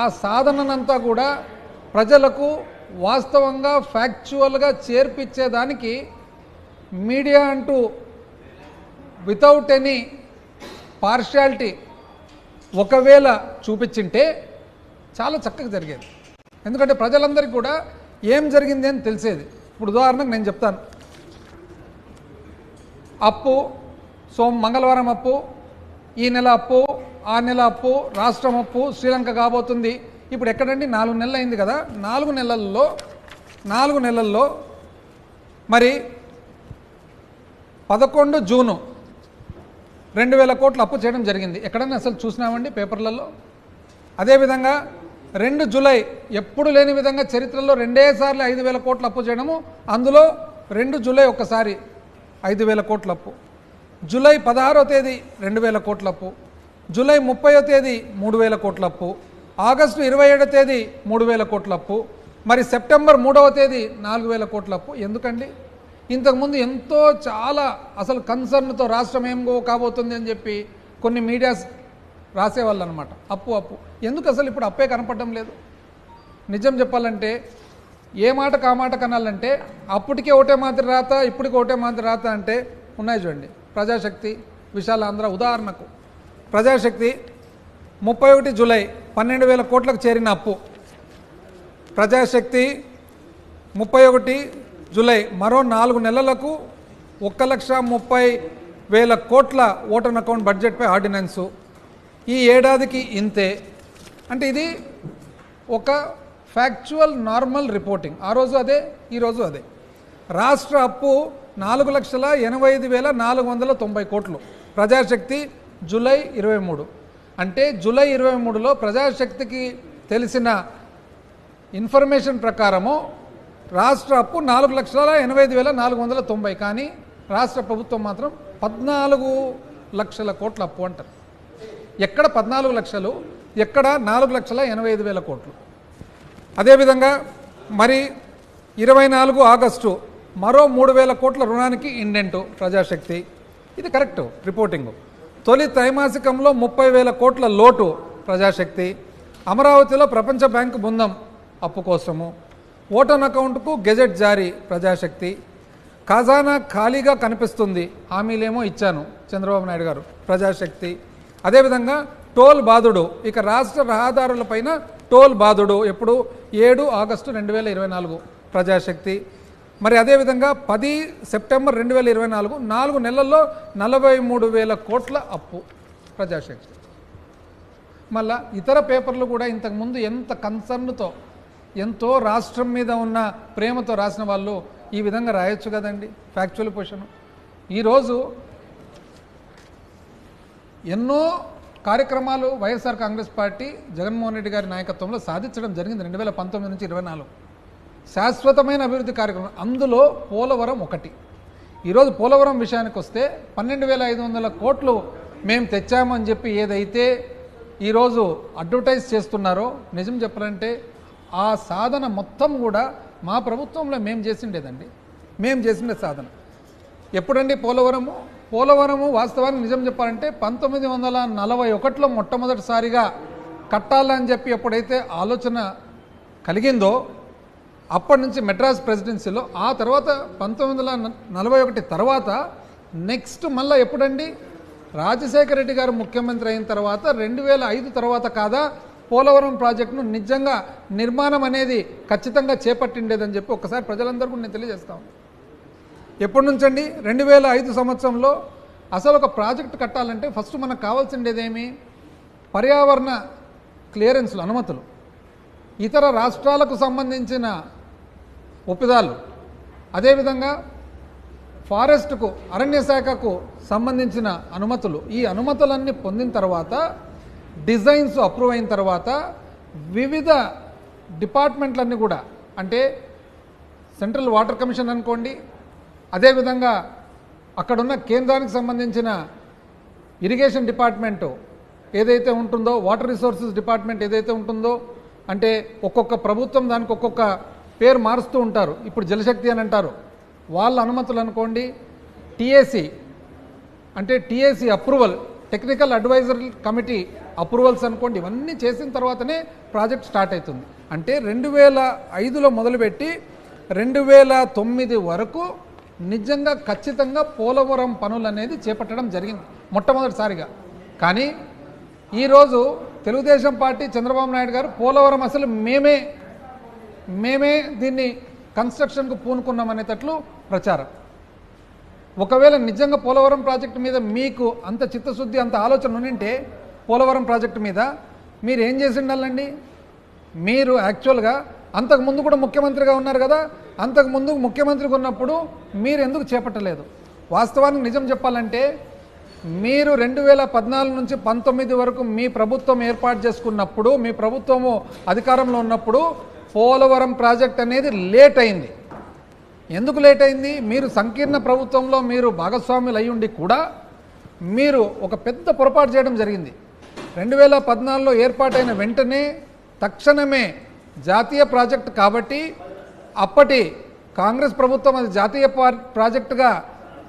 ఆ సాధననంతా కూడా ప్రజలకు వాస్తవంగా ఫ్యాక్చువల్గా చేర్పించేదానికి మీడియా అంటూ వితౌట్ ఎనీ పార్షియాలిటీ ఒకవేళ చూపించింటే చాలా చక్కగా జరిగేది. ఎందుకంటే ప్రజలందరికీ కూడా ఏం జరిగింది అని తెలిసేది. ఇప్పుడు ఉదాహరణకు నేను చెప్తాను. అప్పు మంగళవారం అప్పు, ఈ నెల అప్పు, ఆ నెల అప్పు, రాష్ట్రం అప్పు, శ్రీలంక కాబోతుంది. ఇప్పుడు ఎక్కడండి 4 నెలలు అయింది కదా. 4 నెలల్లో మరి 11 జూను 2000 కోట్లు అప్పు చేయడం జరిగింది. ఎక్కడన్నా అసలు చూసినామండి పేపర్లలో? అదేవిధంగా 2 జూలై ఎప్పుడు లేని విధంగా చరిత్రలో 2 సార్లు 5000 కోట్లు అప్పు చేయడము. అందులో 2 జూలై ఒక్కసారి 5000 కోట్ల అప్పు, జూలై 16వ తేదీ 2000 కోట్ల అప్పు, జూలై 30వ తేదీ 3000 కోట్ల అప్పు, ఆగస్టు 27వ తేదీ 3000 కోట్ల అప్పు, మరి సెప్టెంబర్ 3వ తేదీ 4000 కోట్ల అప్పు. ఎందుకండి? ఇంతకుముందు ఎంతో చాలా అసలు కన్సర్న్తో రాష్ట్రం ఏం కాబోతుంది అని చెప్పి కొన్ని మీడియాస్ రాసేవాళ్ళు అనమాట. అప్పు ఎందుకు అసలు ఇప్పుడు అప్పే కనపడడం లేదు? నిజం చెప్పాలంటే ఏ మాట కామాట కనాలంటే అప్పటికే ఒకటే మాదిరి రాత, ఇప్పటికి ఒకటే మాదిరి రాత అంటే ఉన్నాయి చూడండి. ప్రజాశక్తి, విశాలాంధ్ర ఉదాహరణకు. ప్రజాశక్తి 31 జూలై 12,000 కోట్లకు చేరిన అప్పు. ప్రజాశక్తి 31 జూలై మరో 4 నెలలకు 1,30,000 కోట్ల ఓటర్ అకౌంట్ బడ్జెట్పై ఆర్డినెన్సు. ఈ ఏడాదికి ఇంతే. అంటే ఇది ఒక ఫ్యాక్చువల్ నార్మల్ రిపోర్టింగ్. ఆ రోజు అదే, ఈరోజు అదే. రాష్ట్ర అప్పు 4,85,490 కోట్లు. ప్రజాశక్తి జూలై 23. అంటే జూలై 23లో ప్రజాశక్తికి తెలిసిన ఇన్ఫర్మేషన్ ప్రకారము రాష్ట్ర అప్పు 4,85,490. కానీ రాష్ట్ర ప్రభుత్వం మాత్రం 14 లక్షల కోట్ల అప్పు అంటారు. ఎక్కడ 14 లక్షలు, ఎక్కడ 4,85,000 కోట్లు. అదేవిధంగా మరి 24 ఆగస్టు మరో 3,000 కోట్ల రుణానికి ఇండెంటు ప్రజాశక్తి. ఇది కరెక్ట్ రిపోర్టింగు. తొలి త్రైమాసికంలో 30,000 కోట్ల లోటు ప్రజాశక్తి. అమరావతిలో ప్రపంచ బ్యాంకు బృందం అప్పు కోసము. ఓటన్ అకౌంట్కు గెజెట్ జారీ ప్రజాశక్తి. ఖజానా ఖాళీగా కనిపిస్తుంది, హామీలేమో ఇచ్చాను చంద్రబాబు నాయుడు గారు ప్రజాశక్తి. అదేవిధంగా టోల్ బాధుడు, ఇక రాష్ట్ర రహదారులపైన టోల్ బాధుడు ఎప్పుడు 7 ఆగస్టు 2024 ప్రజాశక్తి. మరి అదేవిధంగా 10 సెప్టెంబర్ 2024 4 నెలల్లో 43,000 కోట్ల అప్పు ప్రజాశక్తి. మళ్ళా ఇతర పేపర్లు కూడా ఇంతకుముందు ఎంత కన్సర్న్తో, ఎంతో రాష్ట్రం మీద ఉన్న ప్రేమతో రాసిన వాళ్ళు ఈ విధంగా రాయొచ్చు కదండి ఫ్యాక్చువల్ పొజిషన్. ఈరోజు ఎన్నో కార్యక్రమాలు వైఎస్ఆర్ కాంగ్రెస్ పార్టీ జగన్మోహన్ రెడ్డి గారి నాయకత్వంలో సాధించడం జరిగింది 2019 నుంచి 24. శాశ్వతమైన అభివృద్ధి కార్యక్రమం, అందులో పోలవరం ఒకటి. ఈరోజు పోలవరం విషయానికి వస్తే 12,500 కోట్లు మేము తెచ్చామని చెప్పి ఏదైతే ఈరోజు అడ్వర్టైజ్ చేస్తున్నారో, నిజం చెప్పాలంటే ఆ సాధన మొత్తం కూడా మా ప్రభుత్వంలో మేము చేసిండేదండి. మేము చేసిండే సాధన ఎప్పుడండి? పోలవరము వాస్తవానికి నిజం చెప్పాలంటే 1941లో మొట్టమొదటిసారిగా కట్టాలని చెప్పి ఎప్పుడైతే ఆలోచన కలిగిందో అప్పటి నుంచి మెడ్రాస్ ప్రెసిడెన్సీలో, ఆ తర్వాత 1941 తర్వాత నెక్స్ట్ మళ్ళీ ఎప్పుడండి? రాజశేఖర రెడ్డి గారు ముఖ్యమంత్రి అయిన తర్వాత 2005 తర్వాత కాదా పోలవరం ప్రాజెక్టును నిజంగా నిర్మాణం అనేది ఖచ్చితంగా చేపట్టిండేదని చెప్పి ఒకసారి ప్రజలందరికీ నేను తెలియజేస్తాను. ఎప్పటి నుంచండి? 2005 సంవత్సరంలో అసలు ఒక ప్రాజెక్టు కట్టాలంటే ఫస్ట్ మనకు కావాల్సిండేదేమి? పర్యావరణ క్లియరెన్స్లు, అనుమతులు, ఇతర రాష్ట్రాలకు సంబంధించిన ఒప్పందాలు, అదేవిధంగా ఫారెస్ట్కు, అరణ్య శాఖకు సంబంధించిన అనుమతులు. ఈ అనుమతులన్నీ పొందిన తర్వాత, డిజైన్స్ అప్రూవ్ అయిన తర్వాత వివిధ డిపార్ట్మెంట్లన్నీ కూడా, అంటే సెంట్రల్ వాటర్ కమిషన్ అనుకోండి, అదేవిధంగా అక్కడున్న కేంద్రానికి సంబంధించిన ఇరిగేషన్ డిపార్ట్మెంటు ఏదైతే ఉంటుందో, వాటర్ రిసోర్సెస్ డిపార్ట్మెంట్ ఏదైతే ఉంటుందో, అంటే ఒక్కొక్క ప్రభుత్వం దానికి ఒక్కొక్క పేరు మారుస్తూ ఉంటారు. ఇప్పుడు జలశక్తి అని అంటారు, వాళ్ళ అనుమతులు అనుకోండి. టీఏసీ అంటే TAC approval, technical advisory committee approvals అనుకోండి, ఇవన్నీ చేసిన తర్వాతనే ప్రాజెక్ట్ స్టార్ట్ అవుతుంది. అంటే 2005లో మొదలుపెట్టి 2009 వరకు నిజంగా ఖచ్చితంగా పోలవరం పనులు అనేది చేపట్టడం జరిగింది మొట్టమొదటిసారిగా. కానీ ఈరోజు తెలుగుదేశం పార్టీ చంద్రబాబు నాయుడు గారు పోలవరం అసలు మేమే దీన్ని కన్స్ట్రక్షన్కు పూనుకున్నామనేటట్లు ప్రచారం. ఒకవేళ నిజంగా పోలవరం ప్రాజెక్టు మీద మీకు అంత చిత్తశుద్ధి, అంత ఆలోచన ఉండింటే పోలవరం ప్రాజెక్టు మీద మీరు ఏం చేసి ఉండాలండి? మీరు యాక్చువల్గా అంతకుముందు కూడా ముఖ్యమంత్రిగా ఉన్నారు కదా, అంతకుముందు ముఖ్యమంత్రిగా ఉన్నప్పుడు మీరు ఎందుకు చేపట్టలేదు? వాస్తవానికి నిజం చెప్పాలంటే మీరు 2014 నుంచి 19 వరకు మీ ప్రభుత్వం ఏర్పాటు చేసుకున్నప్పుడు, మీ ప్రభుత్వము అధికారంలో ఉన్నప్పుడు పోలవరం ప్రాజెక్ట్ అనేది లేట్ అయింది. ఎందుకు లేట్ అయింది? మీరు సంకీర్ణ ప్రభుత్వంలో మీరు భాగస్వాములు అయ్యుండి కూడా మీరు ఒక పెద్ద పొరపాటు చేయడం జరిగింది. 2014లో ఏర్పాటైన వెంటనే తక్షణమే జాతీయ ప్రాజెక్ట్ కాబట్టి అప్పటి కాంగ్రెస్ ప్రభుత్వం అది జాతీయ ప్రాజెక్టుగా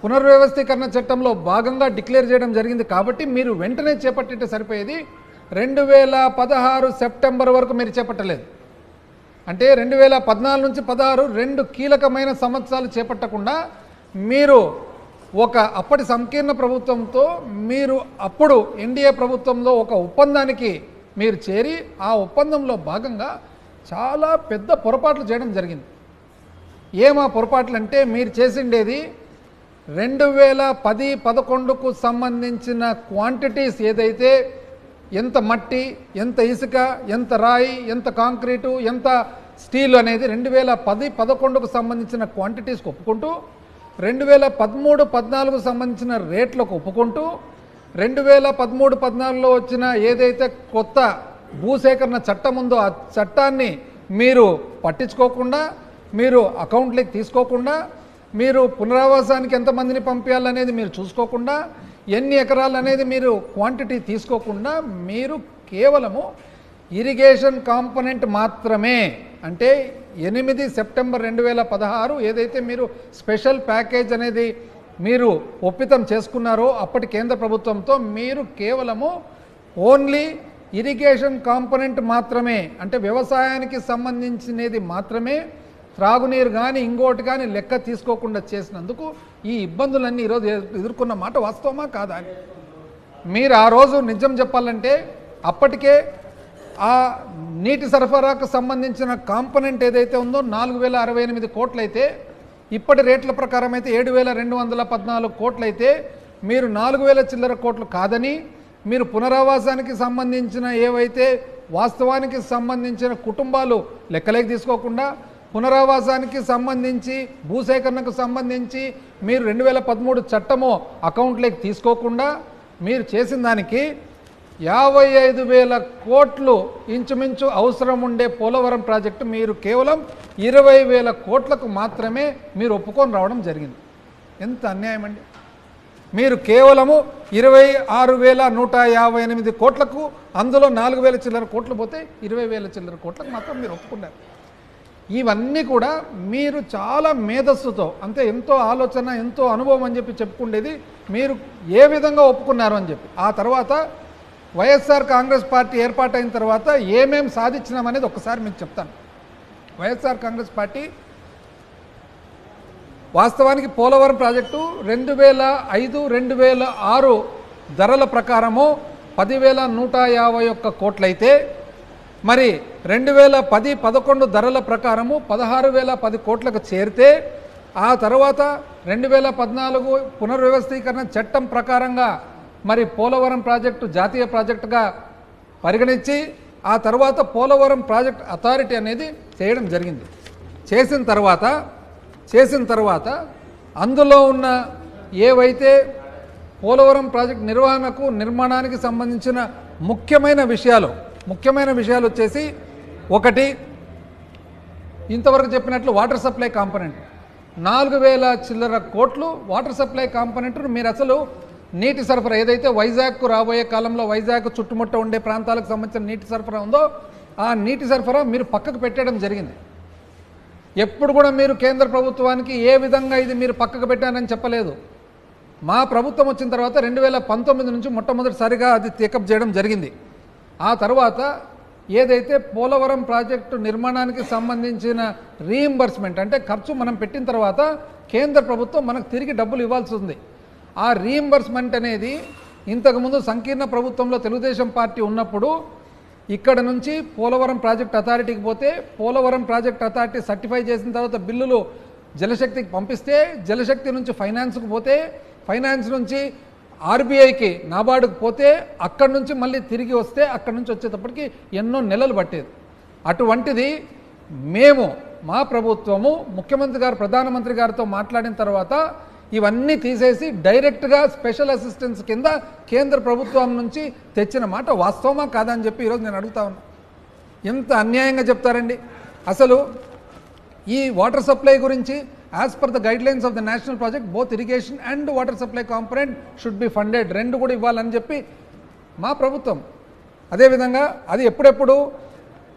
పునర్వ్యవస్థీకరణ చట్టంలో భాగంగా డిక్లేర్ చేయడం జరిగింది. కాబట్టి మీరు వెంటనే చేపట్టితే సరిపోయేది. 2016 సెప్టెంబర్ వరకు మీరు చేపట్టలేదు. అంటే 2014 నుంచి 16 2 కీలకమైన సంవత్సరాలు చేపట్టకుండా మీరు అప్పటి సంకీర్ణ ప్రభుత్వంతో మీరు అప్పుడు ఎన్డీఏ ప్రభుత్వంలో ఒక ఒప్పందానికి మీరు చేరి ఆ ఒప్పందంలో భాగంగా చాలా పెద్ద పొరపాట్లు చేయడం జరిగింది. ఏమా పొరపాట్లు అంటే మీరు చేసిండేది 2010-11కు సంబంధించిన క్వాంటిటీస్ ఏదైతే ఎంత మట్టి, ఎంత ఇసుక, ఎంత రాయి, ఎంత కాంక్రీటు, ఎంత స్టీల్ అనేది 2010-11కు సంబంధించిన క్వాంటిటీస్కి ఒప్పుకుంటూ 2013-14కు సంబంధించిన రేట్లకు ఒప్పుకుంటూ 2013-14లో వచ్చిన ఏదైతే కొత్త భూసేకరణ చట్టం ఉందో ఆ చట్టాన్ని మీరు పట్టించుకోకుండా, మీరు అకౌంట్లోకి తీసుకోకుండా, మీరు పునరావాసానికి ఎంతమందిని పంపించాలనేది మీరు చూసుకోకుండా, ఎన్ని ఎకరాలు అనేది మీరు క్వాంటిటీ తీసుకోకుండా మీరు కేవలము ఇరిగేషన్ కాంపోనెంట్ మాత్రమే, అంటే 8 సెప్టెంబర్ 2016 ఏదైతే మీరు స్పెషల్ ప్యాకేజ్ అనేది మీరు ఒప్పితం చేసుకున్నారో అప్పటి కేంద్ర ప్రభుత్వంతో, మీరు కేవలము ఓన్లీ ఇరిగేషన్ కాంపోనెంట్ మాత్రమే, అంటే వ్యవసాయానికి సంబంధించినది మాత్రమే, త్రాగునీరు కానీ ఇంకోటి కానీ లెక్క తీసుకోకుండా చేసినందుకు ఈ ఇబ్బందులన్నీ ఈరోజు ఎదుర్కొన్న మాట వాస్తవమా కాదా అని మీరు ఆ రోజు నిజం చెప్పాలంటే అప్పటికే ఆ నీటి సరఫరాకు సంబంధించిన కాంపోనెంట్ ఏదైతే ఉందో 4068 కోట్లయితే, ఇప్పటి రేట్ల ప్రకారం అయితే 7214 కోట్లయితే మీరు 4000 చిల్లర కోట్లు కాదని, మీరు పునరావాసానికి సంబంధించిన ఏవైతే వాస్తవానికి సంబంధించిన కుటుంబాలు లెక్కలేకి తీసుకోకుండా, పునరావాసానికి సంబంధించి భూసేకరణకు సంబంధించి మీరు 2013 చట్టము అకౌంట్లోకి తీసుకోకుండా మీరు చేసిన దానికి 55,000 కోట్లు ఇంచుమించు అవసరం ఉండే పోలవరం ప్రాజెక్టు మీరు కేవలం 20,000 కోట్లకు మాత్రమే మీరు ఒప్పుకొని రావడం జరిగింది. ఎంత అన్యాయం అండి! మీరు కేవలము 26,158 కోట్లకు, అందులో 4,000 చిల్లర కోట్లు పోతే 20,000 చిల్లర కోట్లకు మాత్రం మీరు ఒప్పుకున్నారు. ఇవన్నీ కూడా మీరు చాలా మేధస్సుతో, అంటే ఎంతో ఆలోచన, ఎంతో అనుభవం అని చెప్పి చెప్పుకునేది మీరు ఏ విధంగా ఒప్పుకున్నారు అని చెప్పి. ఆ తర్వాత వైఎస్ఆర్ కాంగ్రెస్ పార్టీ ఏర్పాటైన తర్వాత ఏమేం సాధించినామనేది ఒకసారి మీకు చెప్తాను. వైఎస్ఆర్ కాంగ్రెస్ పార్టీ వాస్తవానికి పోలవరం ప్రాజెక్టు 2005-2006 ధరల ప్రకారము 10,151 కోట్లయితే, మరి 2010-11 ధరల ప్రకారము 16,010 కోట్లకు చేరితే, ఆ తర్వాత 2014 పునర్వ్యవస్థీకరణ చట్టం ప్రకారంగా మరి పోలవరం ప్రాజెక్టు జాతీయ ప్రాజెక్టుగా పరిగణించి ఆ తర్వాత పోలవరం ప్రాజెక్ట్ అథారిటీ అనేది చేయడం జరిగింది. చేసిన తర్వాత అందులో ఉన్న ఏవైతే పోలవరం ప్రాజెక్ట్ నిర్వహణకు, నిర్మాణానికి సంబంధించిన ముఖ్యమైన విషయాలు వచ్చేసి, ఒకటి ఇంతవరకు చెప్పినట్లు వాటర్ సప్లై కాంపోనెంట్ 4,000 చిల్లర కోట్లు వాటర్ సప్లై కాంపోనెంట్ను మీరు అసలు నీటి సరఫరా ఏదైతే వైజాగ్కు రాబోయే కాలంలో వైజాగ్ చుట్టుముట్ట ఉండే ప్రాంతాలకు సంబంధించిన నీటి సరఫరా ఉందో ఆ నీటి సరఫరా మీరు పక్కకు పెట్టడం జరిగింది. ఎప్పుడు కూడా మీరు కేంద్ర ప్రభుత్వానికి ఏ విధంగా ఇది మీరు పక్కకు పెట్టారని చెప్పలేదు. మా ప్రభుత్వం వచ్చిన తర్వాత 2019 నుంచి మొట్టమొదటిసారిగా అది టేకప్ చేయడం జరిగింది. ఆ తర్వాత ఏదైతే పోలవరం ప్రాజెక్టు నిర్మాణానికి సంబంధించిన రీయింబర్స్మెంట్ అంటే ఖర్చు మనం పెట్టిన తర్వాత కేంద్ర ప్రభుత్వం మనకు తిరిగి డబ్బులు ఇవ్వాల్సి ఉంది. ఆ రీయింబర్స్మెంట్ అనేది ఇంతకుముందు సంకీర్ణ ప్రభుత్వంలో తెలుగుదేశం పార్టీ ఉన్నప్పుడు ఇక్కడ నుంచి పోలవరం ప్రాజెక్ట్ అథారిటీకి పోతే పోలవరం ప్రాజెక్ట్ అథారిటీ సర్టిఫై చేసిన తర్వాత బిల్లులు జలశక్తికి పంపిస్తే జలశక్తి నుంచి ఫైనాన్స్కు పోతే ఫైనాన్స్ నుంచి ఆర్బీఐకి నాబార్డుకు పోతే అక్కడి నుంచి మళ్ళీ తిరిగి వస్తే అక్కడి నుంచి వచ్చేటప్పటికి ఎన్నో నెలలు పట్టేది. అటువంటిది మేము మా ప్రభుత్వము ముఖ్యమంత్రి గారు ప్రధానమంత్రి గారితో మాట్లాడిన తర్వాత ఇవన్నీ తీసేసి డైరెక్ట్గా స్పెషల్ అసిస్టెన్స్ కింద కేంద్ర ప్రభుత్వం నుంచి తెచ్చిన మాట వాస్తవమా కాదని చెప్పి ఈరోజు నేను అడుగుతా ఉన్నా. ఎంత అన్యాయంగా చెప్తారండి. అసలు ఈ వాటర్ సప్లై గురించి as per the guidelines of the national project both irrigation and water supply component should be funded, రెండు కూడా ఇవ్వాలని చెప్పి మా ప్రభుత్వం. అదేవిధంగా అది ఎప్పుడెప్పుడు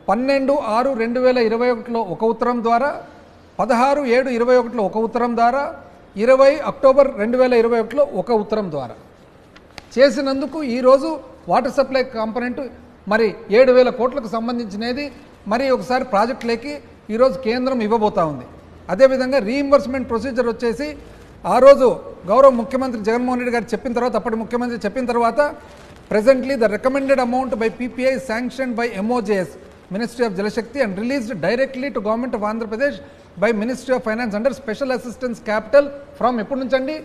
12/6/2021లో ఒక ఉత్తరం ద్వారా, 16/7/21లో ఒక ఉత్తరం ద్వారా, 20 అక్టోబర్ 2021లో ఒక ఉత్తరం ద్వారా చేసినందుకు ఈరోజు వాటర్ సప్లై కాంపొనెంట్ మరి 7,000 కోట్లకు సంబంధించినది మరి ఒకసారి ప్రాజెక్టులకి ఈరోజు కేంద్రం ఇవ్వబోతా ఉంది. అదేవిధంగా రీయింబర్స్మెంట్ ప్రొసీజర్ వచ్చేసి ఆ రోజు గౌరవ ముఖ్యమంత్రి జగన్మోహన్ రెడ్డి గారు చెప్పిన తర్వాత అప్పటి ముఖ్యమంత్రి చెప్పిన తర్వాత presently the recommended amount by PPI sanctioned by MOJS Ministry of Jalashakti and released directly to Government of Andhra Pradesh by Ministry of Finance under Special Assistance Capital from ఎప్పటి నుంచి అండి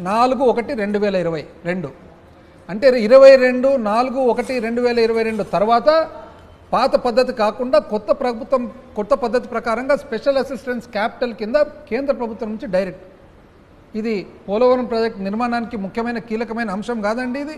4/1/2022 అంటే 22/4/1/2022 తర్వాత పాత పద్ధతి కాకుండా కొత్త పద్ధతి ప్రకారంగా స్పెషల్ అసిస్టెన్స్ క్యాపిటల్ కింద కేంద్ర ప్రభుత్వం నుంచి డైరెక్ట్. ఇది పోలవరం ప్రాజెక్ట్ నిర్మాణానికి ముఖ్యమైన కీలకమైన అంశం కాదండి ఇది.